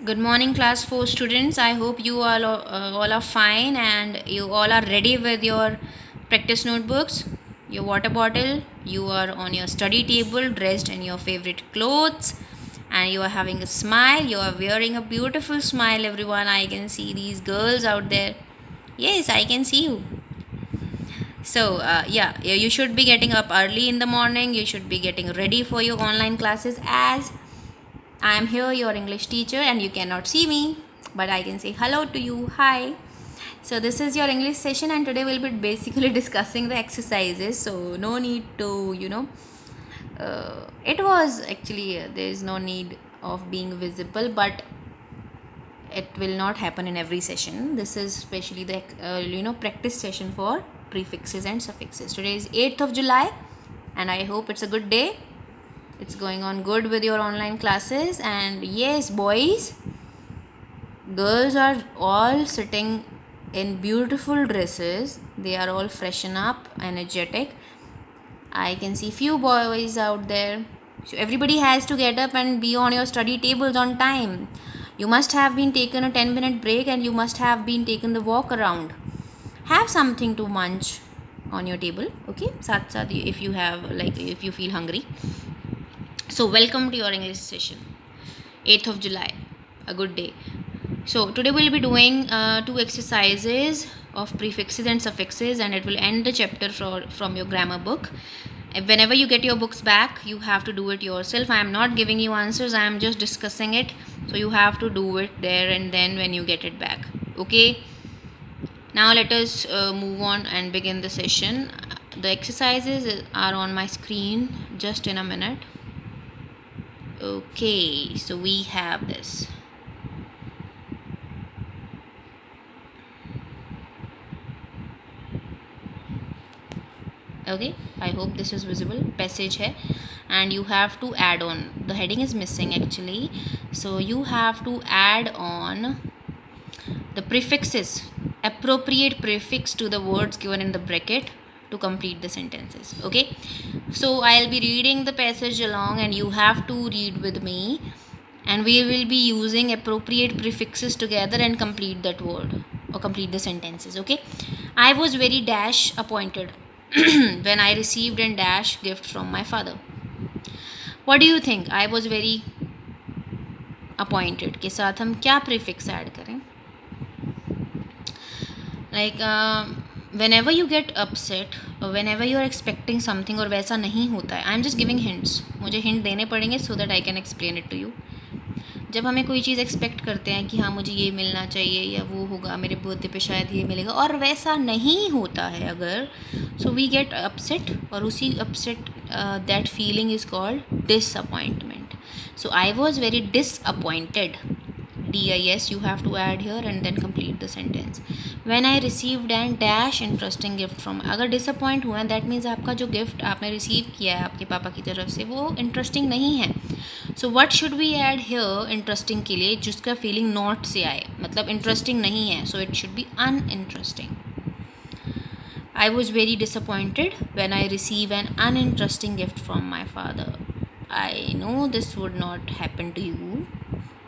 Good morning, class 4 students. I hope you all are fine and you all are ready with your practice notebooks, your water bottle. You are on your study table, dressed in your favorite clothes, and you are having a smile. You are wearing a beautiful smile, everyone. I can see these girls out there. Yes, I can see you. So, you should be getting up early in the morning. You should be getting ready for your online classes as I am here, your English teacher, and you cannot see me, but I can say hello to you. Hi. So, this is your English session, and today we'll be basically discussing the exercises. So, no need to, it was actually, there is no need of being visible, but it will not happen in every session. This is especially the, practice session for prefixes and suffixes. Today is 8th of July, and I hope it's a good day. It's going on good with your online classes. And yes, boys, girls are all sitting in beautiful dresses. They are all freshen up, energetic. I can see few boys out there. So everybody has to get up and be on your study tables on time. You must have been taken a 10-minute break and you must have been taken the walk around. Have something to munch on your table, okay? Sath sath, if you have, like, if you feel hungry. So welcome to your English session. 8th of July, a good day. So today we'll be doing two exercises of prefixes and suffixes, and it will end the chapter from your grammar book. Whenever you get your books back, you have to do it yourself. I am not giving you answers, I am just discussing it. So you have to do it there and then when you get it back. Okay. Now let us move on and begin the session. The exercises are on my screen just in a minute. Okay, so we have this. Okay, I hope this is visible. Passage hai, and you have to add on. The heading is missing actually, so you have to add on the prefixes, appropriate prefix to the words given in the bracket to complete the sentences. Okay, so I'll be reading the passage along and you have to read with me, and we will be using appropriate prefixes together and complete that word or complete the sentences. Okay, I was very dash appointed when I received a dash gift from my father. What do you think? I was very appointed के साथ हम क्या prefix add करें? Like whenever you get upset or whenever you are expecting something और वैसा नहीं होता है, I am just giving hints. मुझे hint देने पड़ेंगे so that I can explain it to you. जब हमें कोई चीज़ एक्सपेक्ट करते हैं कि हाँ मुझे ये मिलना चाहिए या वो होगा, मेरे बर्थडे पे शायद ये मिलेगा, और वैसा नहीं होता है अगर, सो वी गेट अपसेट, और उसी upset that feeling is called disappointment. So I was very disappointed. DIS you have to add here and then complete the sentence. When I received an dash interesting gift from, अगर disappoint हुआ that means आपका जो gift आपने receive किया है आपके पापा की तरफ से वो interesting नहीं है. So what should we add here interesting के लिए जिसका feeling not से आए, मतलब interesting नहीं है, so it should be uninteresting. I was very disappointed when I received an uninteresting gift from my father. I know this would not happen to you.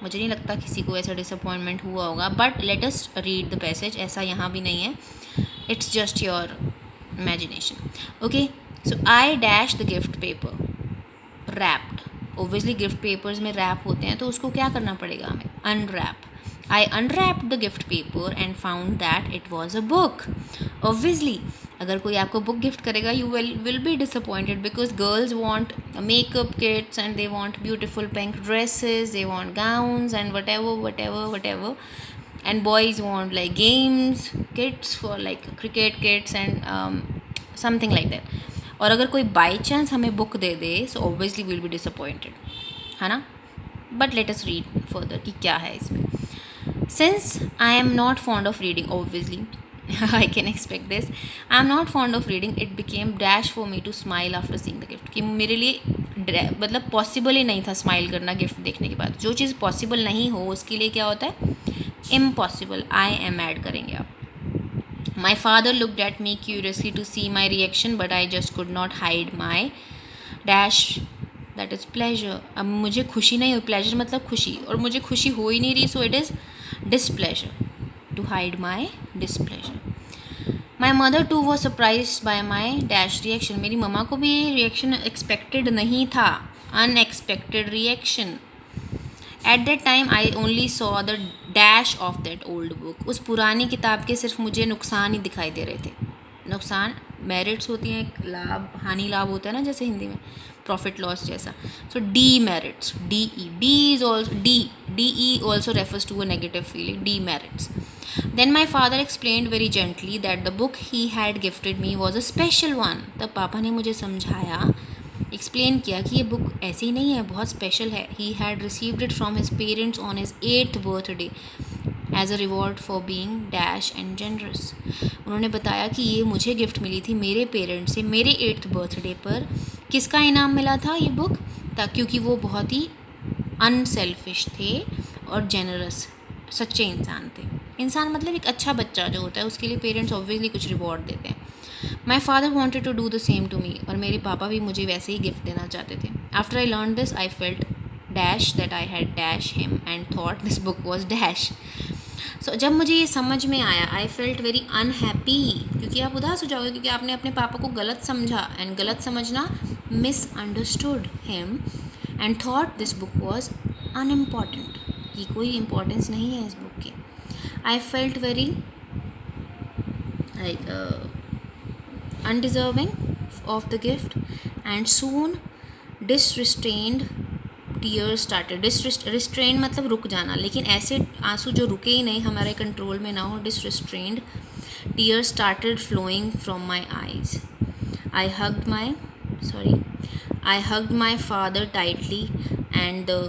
मुझे नहीं लगता किसी को ऐसा डिसअपॉइंटमेंट हुआ होगा, but let us read the passage. ऐसा यहाँ भी नहीं है, it's just your imagination. Okay, so I dash the gift paper wrapped. Obviously gift papers में रैप होते हैं तो उसको क्या करना पड़ेगा हमें, unwrap. I unwrapped the gift paper and found that it was a book. Obviously, अगर कोई आपको बुक गिफ्ट करेगा you will be disappointed because girls want makeup kits and they want beautiful pink dresses, they want gowns and whatever, and boys want like games kits for like cricket kits and something like that. और अगर कोई by chance हमें book they they so obviously we'll be disappointed, है ना. But let us read further कि क्या है इसमें. Since I am not fond of reading, obviously, I can expect this. I am not fond of reading. It became dash for me to smile after seeing the gift. कि मेरे लिए मतलब possible ही नहीं था स्माइल करना gift देखने के बाद. जो चीज़ पॉसिबल नहीं हो उसके लिए क्या होता है, इम्पॉसिबल. आई एम ऐड करेंगे आप. My father looked at me curiously to see my reaction, but I just could not hide my dash that is pleasure. अब मुझे खुशी नहीं हो, प्लेजर मतलब खुशी, और मुझे खुशी हो ही नहीं रही, so it is displeasure. To hide my displeasure. My mother too was surprise by my dash reaction. मेरी ममा को भी ये रिएक्शन एक्सपेक्टेड नहीं था. Unexpected reaction. At that time I only saw the dash of that old book. उस पुरानी किताब के सिर्फ मुझे नुकसान ही दिखाई दे रहे थे. नुकसान, मेरिट्स होती हैं, एक लाभ, हानि लाभ होता है ना, जैसे हिंदी में प्रॉफिट लॉस जैसा. So demerits, D E, D is also D E also refers to a negative feeling. Demerits. Then my father explained very gently that the book he had gifted me was a special one. तब पापा ने मुझे समझाया, explain किया कि ये book ऐसी ही नहीं है, बहुत स्पेशल है. He had received it from his parents on his 8th birthday as a reward for being dash and generous. उन्होंने बताया कि ये मुझे गिफ्ट मिली थी मेरे पेरेंट्स से मेरे 8th बर्थडे पर. किसका इनाम मिला था ये बुक? क्योंकि वो बहुत ही अनसेल्फिश थे और जेनरस, सच्चे इंसान थे. इंसान मतलब एक अच्छा बच्चा जो होता है, उसके लिए पेरेंट्स ऑब्वियसली कुछ रिवॉर्ड देते हैं. My father wanted to do the same to me. और मेरे पापा भी मुझे वैसे ही गिफ्ट देना चाहते थे. After I learn this I felt dash that I had dash him and thought this book was dash. So जब मुझे ये समझ में आया, आई फेल्ट वेरी अनहैप्पी. क्योंकि आप उदास हो जाओगे, क्योंकि आपने अपने पापा को गलत समझा. एंड गलत समझना, misunderstood him and thought this book was unimportant. कि कोई इम्पोर्टेंस नहीं है इस बुक की. I felt very like undeserving of the gift and soon disrestrained tears started. Restrained मतलब रुक जाना, लेकिन ऐसे आंसू जो रुके ही नहीं, हमारे कंट्रोल में ना हो. Disrestrained tears started flowing from my eyes. I hugged my father tightly and the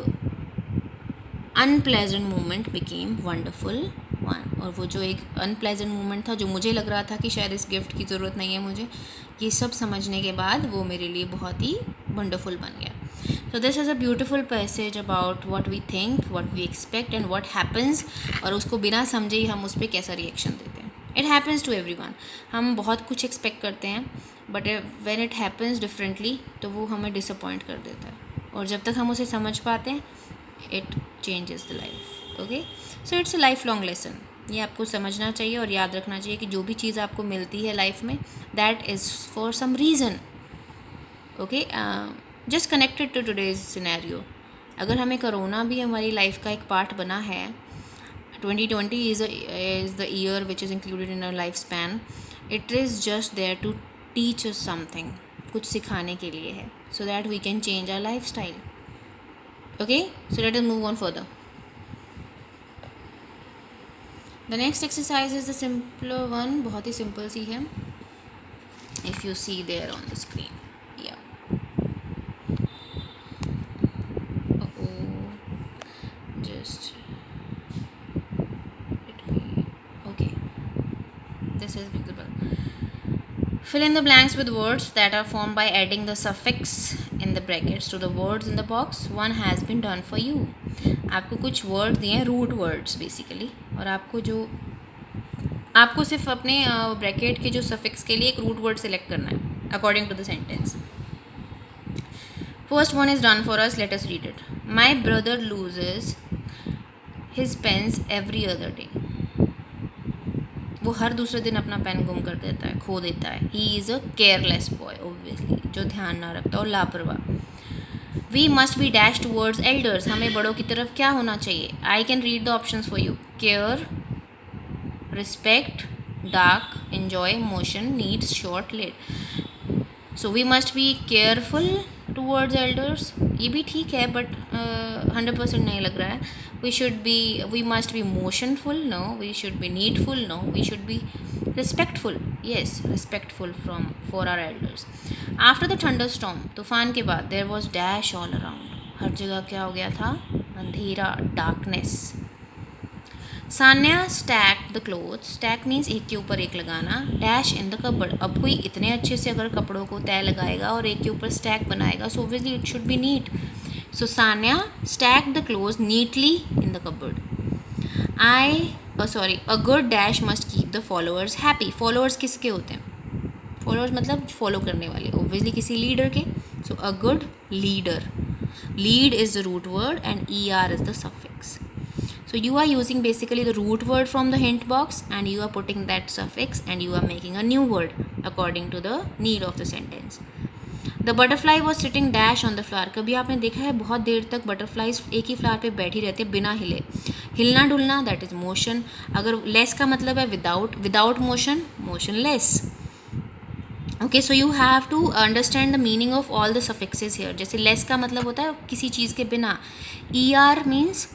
unpleasant moment became wonderful one. और वो जो एक अनप्लेजेंट मोमेंट था, जो मुझे लग रहा था कि शायद इस गिफ्ट की ज़रूरत नहीं है मुझे, ये सब समझने के बाद वो मेरे लिए बहुत ही वंडरफुल बन गया. So this is a beautiful passage about what we think, what we expect and what happens. और उसको बिना समझे ही हम उस पर कैसा रिएक्शन देते हैं. It happens to everyone. हम बहुत कुछ एक्सपेक्ट करते हैं, but when it happens differently तो वो हमें डिसअपॉइंट कर देता है. और जब तक हम उसे समझ पाते हैं, it changes the life. Okay, so it's a life long lesson. ये आपको समझना चाहिए और याद रखना चाहिए कि जो भी चीज़ आपको मिलती है लाइफ में, that is for some reason. Okay, just connected to today's scenario. अगर हमें कोरोना भी हमारी लाइफ का एक पार्ट बना है, 2020 is the year which is included in our life span. It is just there to teach us something. कुछ सिखाने के लिए है, so that we can change our lifestyle. Okay, so let us move on further. The next exercise is the simpler one. बहुत ही simple सी है. If you see there on the screen, yeah. Just let me. Okay, this is visible. Fill in the blanks with words that are formed by adding the suffix in the brackets to the words in the box. One has been done for you. आपको कुछ words दिए हैं, root words basically, और आपको सिर्फ अपने bracket के जो सफिक्स के लिए एक रूट वर्ड सेलेक्ट करना है according to the sentence. First one is done for us. Let us read it. My brother loses his pens every other day. वो हर दूसरे दिन अपना पेन गुम कर देता है, खो देता है. He is a careless boy, obviously, जो ध्यान ना रखता और लापरवाह. We must be dash towards elders. हमें बड़ों की तरफ क्या होना चाहिए? I can read the options for you. Care, respect, dark, enjoy, motion, needs, short, let. So we must be careful towards elders. ये भी ठीक है, बट 100% नहीं लग रहा है. we must be motionful, no. We should be needful, no. We should be respectful, yes, respectful for our elders. After the thunderstorm, तूफान के बाद, there was dash all around. हर जगह क्या हो गया था? अंधेरा, darkness. Sanya stacked the clothes. Stack means एक के ऊपर एक लगाना. Dash in the cupboard. अब कोई इतने अच्छे से अगर कपड़ों को तय लगाएगा और एक के ऊपर stack बनाएगा, so obviously it should be neat. So Sanya stacked the clothes neatly in the cupboard. A good dash must keep the followers happy. Followers किसके होते हैं? Followers मतलब फॉलो करने वाले, obviously किसी लीडर के. So a good leader. Lead is the root word and er is the suffix. So you are using basically the root word from the hint box and you are putting that suffix and you are making a new word according to the need of the sentence. The butterfly was sitting dash on the flower. कभी आपने देखा है बहुत देर तक butterflies एक ही flower पे बैठी रहती है बिना हिले. हिलना डुलना दैट इज मोशन. अगर लेस का मतलब है without, without motion motionless. Okay, so you have to understand the meaning of all the suffixes here. जैसे लेस का मतलब होता है किसी चीज़ के बिना. ई आर मीन्स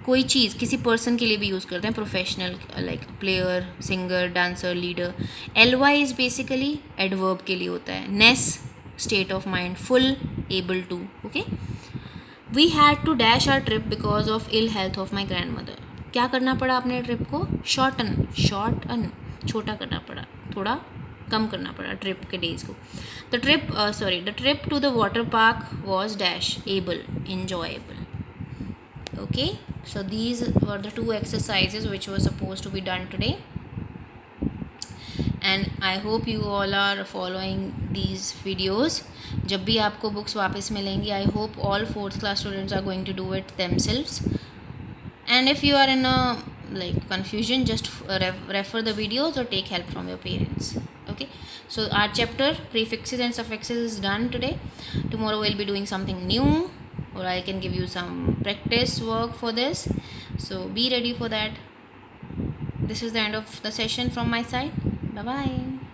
कोई चीज़, किसी पर्सन के लिए भी यूज़ करते हैं, professional like player, singer, dancer, leader. L Y is basically adverb के लिए होता है. Ness state of mind, full, able to. Okay, we had to dash our trip because of ill health of my grandmother. क्या करना पड़ा अपने trip को? Shorten, छोटा करना पड़ा, थोड़ा कम करना पड़ा ट्रिप के डेज को. The trip to the water park was dash able, enjoyable. Okay, so these were the two exercises which were supposed to be done today, and I hope you all are following these videos. जब भी आपको books वापस मिलेंगी, I hope all 4th class students are going to do it themselves. And if you are in a like confusion, just refer the videos or take help from your parents. Okay, so our chapter prefixes and suffixes is done today. Tomorrow we'll be doing something new, or I can give you some practice work for this, so be ready for that. This is the end of the session from my side. Bye bye.